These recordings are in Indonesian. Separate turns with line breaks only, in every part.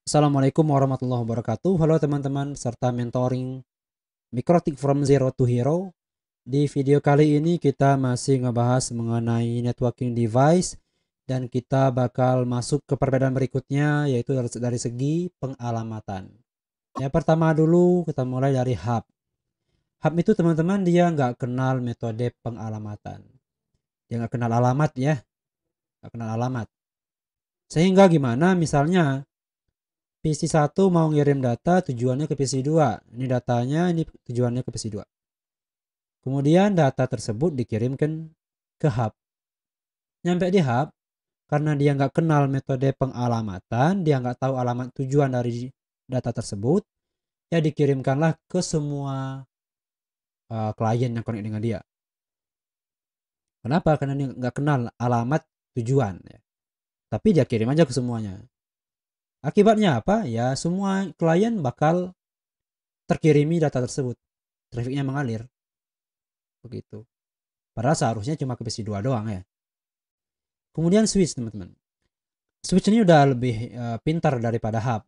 Assalamualaikum warahmatullahi wabarakatuh. Halo teman-teman serta mentoring Mikrotik from Zero to Hero. Di video kali ini kita masih ngebahas mengenai networking device dan kita bakal masuk ke perbedaan berikutnya yaitu dari segi pengalamatan. Yang pertama dulu kita mulai dari hub. Hub itu teman-teman dia nggak kenal metode pengalamatan. Dia nggak kenal alamat ya, nggak kenal alamat. Sehingga gimana misalnya PC1 mau ngirim data tujuannya ke PC2. Ini datanya, ini tujuannya ke PC2. Kemudian data tersebut dikirimkan ke hub. Nyampe di hub, karena dia nggak kenal metode pengalamatan, dia nggak tahu alamat tujuan dari data tersebut, ya dikirimkanlah ke semua klien yang connect dengan dia. Kenapa? Karena dia nggak kenal alamat tujuan. Ya. Tapi dia kirim aja ke semuanya. Akibatnya apa? Ya semua klien bakal terkirimi data tersebut. Trafficnya mengalir. Begitu. Padahal seharusnya cuma ke PC2 doang ya. Kemudian switch teman-teman. Switch ini udah lebih pintar daripada hub.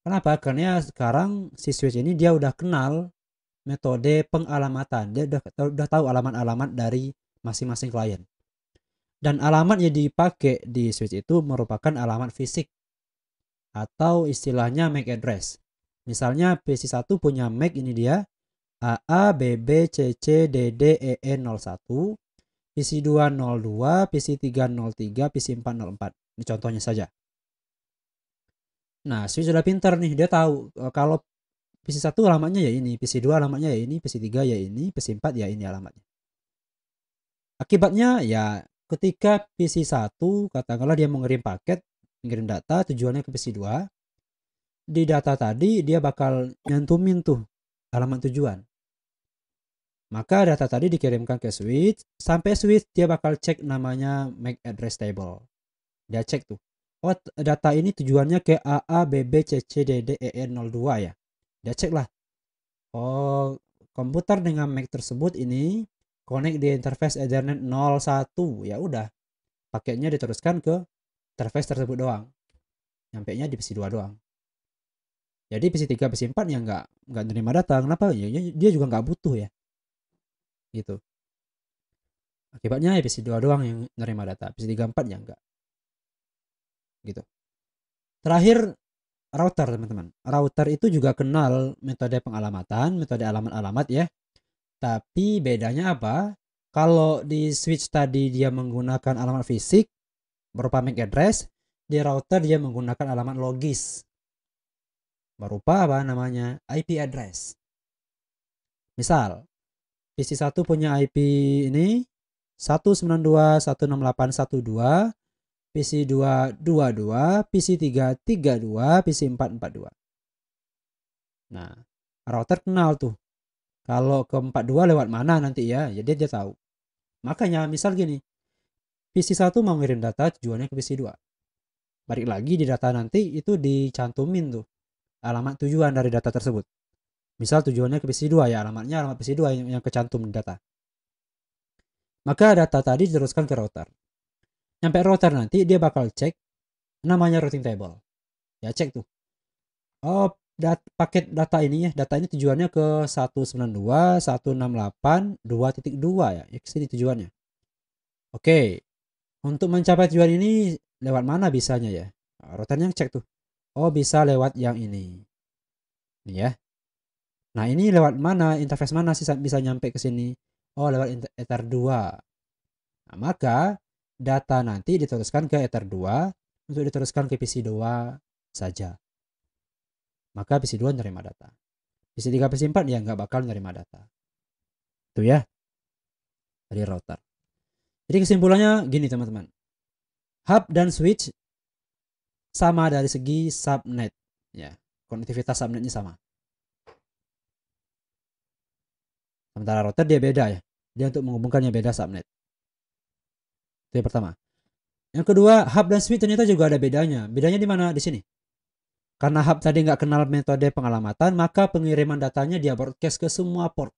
Kenapa? Karena sekarang si switch ini dia udah kenal metode pengalamatan. Dia udah tahu alamat-alamat dari masing-masing klien. Dan alamat yang dipakai di switch itu merupakan alamat fisik atau istilahnya MAC address. Misalnya PC1 punya MAC ini dia AA BB CC DD EE01, PC2 02, PC3 03, PC4 04. Ini contohnya saja. Nah, switch sudah pintar nih, dia tahu kalau PC1 alamatnya ya ini, PC2 alamatnya ya ini, PC3 ya ini, PC4 ya ini alamatnya. Akibatnya ya ketika PC1 katakanlah dia mengirim paket, mengirim data tujuannya ke PC2, di data tadi dia bakal nyantumin tuh alamat tujuan. Maka data tadi dikirimkan ke switch, sampai switch dia bakal cek namanya MAC address table. Dia cek tuh. Oh, data ini tujuannya ke AABBCCDDEE02 ya. Dia cek lah. Oh, komputer dengan MAC tersebut ini connect di interface Ethernet 01. Ya udah, paketnya diteruskan ke interface tersebut doang. Nyampainya di PC2 doang. Jadi PC3, PC4 yang nggak nerima data. Kenapa? Ya, dia juga nggak butuh ya. Gitu. Akibatnya ya PC2 doang yang nerima data, PC3 4 ya enggak. Gitu. Terakhir router teman-teman. Router itu juga kenal metode pengalamatan, metode alamat-alamat ya. Tapi bedanya apa? Kalau di switch tadi dia menggunakan alamat fisik berupa MAC address, di router dia menggunakan alamat logis berupa apa namanya? IP address. Misal, PC1 punya IP ini 192.168.1.2, PC2 22, PC3 32, PC4 42. Nah, router kenal tuh. Kalau ke 42 lewat mana nanti ya? Jadi dia tahu. Makanya misal gini, PC1 mau ngirim data tujuannya ke PC2. Balik lagi di data nanti itu dicantumin tuh alamat tujuan dari data tersebut. Misal tujuannya ke PC2 ya, alamatnya alamat PC2 yang kecantum di data. Maka data tadi diteruskan ke router. Nyampe router nanti dia bakal cek namanya routing table. Ya cek tuh. Oh, paket data ini ya, data ini tujuannya ke 192.168.2.2 ya. Ya sini tujuannya. Oke. Untuk mencapai tujuan ini lewat mana bisanya ya? Nah, routernya cek tuh. Oh, bisa lewat yang ini. Nih ya. Nah, ini lewat mana? Interface mana sih bisa nyampe ke sini? Oh, lewat Ether 2. Nah, maka data nanti diteruskan ke Ether 2 untuk diteruskan ke PC2 saja. Maka PC2 nerima data. PC3, PC4 ya nggak bakal nerima data. Itu ya dari router. Jadi kesimpulannya gini teman-teman. Hub dan switch sama dari segi subnet. Ya, konektivitas subnetnya sama. Sementara router dia beda ya. Dia untuk menghubungkannya beda subnet. Itu yang pertama. Yang kedua, hub dan switch ternyata juga ada bedanya. Bedanya di mana? Di sini. Karena hub tadi nggak kenal metode pengalamatan, maka pengiriman datanya dia broadcast ke semua port.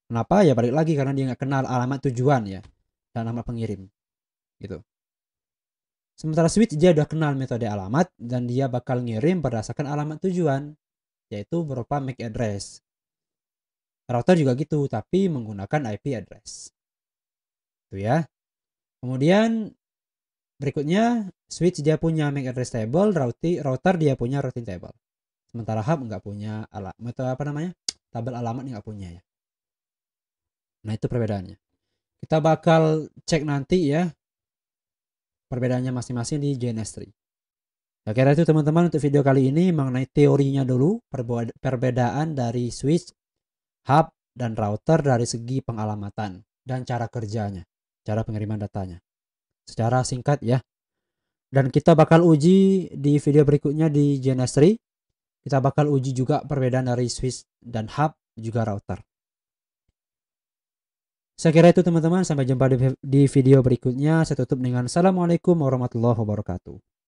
Kenapa? Ya balik lagi karena dia nggak kenal alamat tujuan ya dan alamat pengirim. Gitu. Sementara switch dia udah kenal metode alamat dan dia bakal ngirim berdasarkan alamat tujuan, yaitu berupa MAC address. Router juga gitu, tapi menggunakan IP address. Itu ya. Kemudian berikutnya switch dia punya MAC address table, router dia punya routing table. Sementara hub nggak punya tabel alamat nggak punya ya. Nah itu perbedaannya. Kita bakal cek nanti ya perbedaannya masing-masing di JNS3. Ya kira itu teman-teman untuk video kali ini mengenai teorinya dulu, perbedaan dari switch, hub, dan router dari segi pengalamatan dan cara kerjanya, cara pengiriman datanya. Secara singkat ya. Dan kita bakal uji di video berikutnya di JNS3. Kita bakal uji juga perbedaan dari switch dan hub juga router. Saya kira itu teman-teman, sampai jumpa di video berikutnya. Saya tutup dengan Assalamualaikum warahmatullahi wabarakatuh.